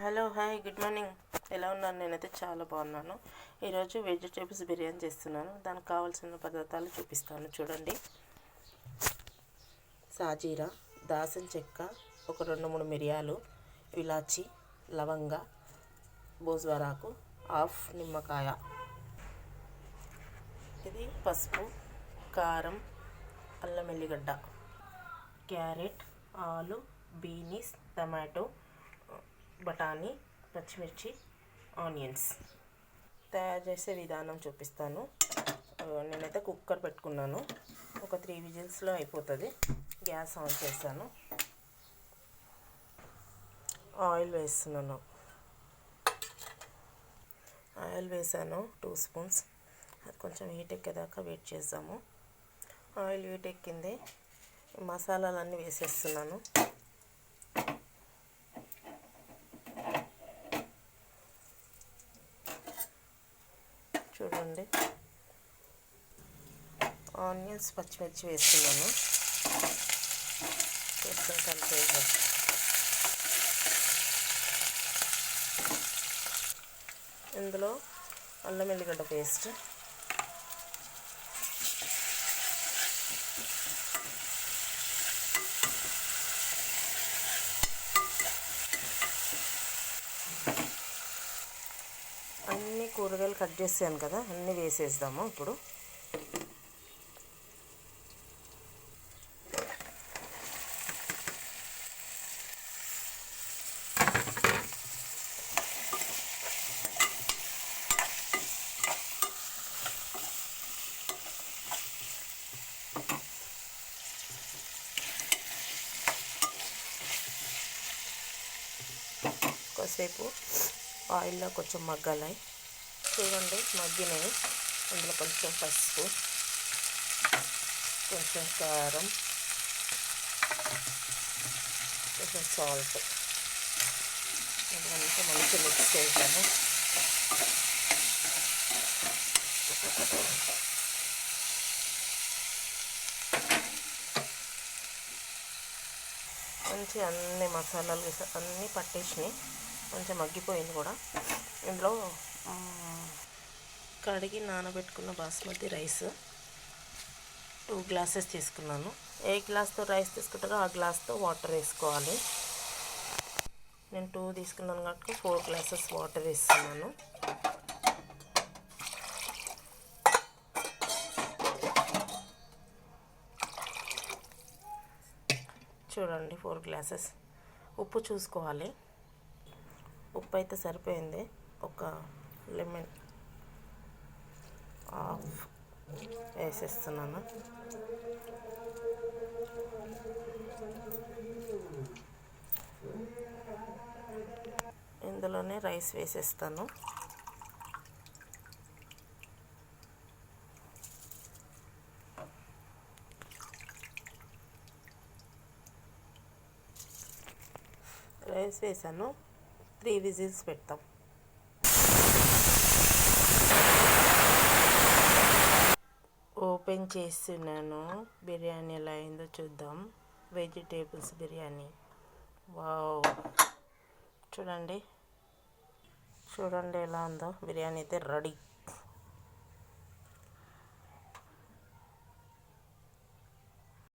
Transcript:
Hello hi good morning. ఎలా ఉన్నాను? నేనైతే చాలా బాగున్నాను. ఈరోజు వెజిటేబుల్స్ బిర్యానీ చేస్తున్నాను. దానికి కావాల్సిన పదార్థాలు చూపిస్తాను చూడండి. సాజీరా, దాల్చిన చెక్క, ఒక 2-3 మిరియాలు, ఇలాచి, లవంగ, బోజ్వరాకు, హాఫ్ నిమ్మకాయ. ఇది పసుపు, కారం, అల్లం ఎల్లిగడ్డ, క్యారెట్, ఆలు, బీనీస్, టమాటో, బఠానీ, పచ్చిమిర్చి, ఆనియన్స్. తయారు చేసే విధానం చూపిస్తాను. నేనైతే కుక్కర్ పెట్టుకున్నాను. ఒక 3 విజిల్స్లో అయిపోతుంది. గ్యాస్ ఆన్ చేస్తాను. ఆయిల్ వేస్తున్నాను. ఆయిల్ వేసాను 2 స్పూన్స్. అది కొంచెం హీట్ ఎక్కేదాకా వెయిట్ చేద్దాము. ఆయిల్ హీట్ ఎక్కింది. మసాలాలన్నీ వేసేస్తున్నాను. చూడండి, ఆనియన్స్, పచ్చిమిర్చి వేస్తున్నాను. కొంచెం కలిపేద్దాం. ఇందులో అల్లం ఎల్లిగడ్డ పేస్ట్, అన్ని కూరగాయలు కట్ చేసాను కదా, అన్నీ వేసేద్దాము. ఇప్పుడు కాసేపు ఆయిల్లో కొంచెం మగ్గాలి. చూడండి, మగ్గినవి. అందులో కొంచెం పసుపు, కొంచెం కారం, కొంచెం సాల్ట్ ఇదంతా మంచిగా మిక్స్ చేద్దాము. మంచి అన్ని మసాలాలు అన్నీ పట్టేసినాయి. కొంచెం మగ్గిపోయింది కూడా. ఇందులో కడిగి నానబెట్టుకున్న బాస్మతి రైస్ 2 గ్లాసెస్ తీసుకున్నాను. ఏ గ్లాస్తో రైస్ తీసుకుంటారో ఆ గ్లాస్తో వాటర్ వేసుకోవాలి. నేను 2 తీసుకున్నాను కాబట్టి 4 గ్లాసెస్ వాటర్ వేస్తున్నాను. చూడండి, 4 గ్లాసెస్. ఉప్పు చూసుకోవాలి. ఉప్పు అయితే సరిపోయింది. ఒక లెమన్ హాఫ్ వేసేస్తున్నాను. ఇందులోనే రైస్ వేసేస్తాను. రైస్ వేసాను. 3 విజిల్స్ పెడతాం. ఓపెన్ చేస్తున్నాను. బిర్యానీ ఎలా అయిందో చూద్దాం. వెజిటేబుల్స్ బిర్యానీ. వావ్, చూడండి ఎలా ఉందో. బిర్యానీ అయితే రెడీ.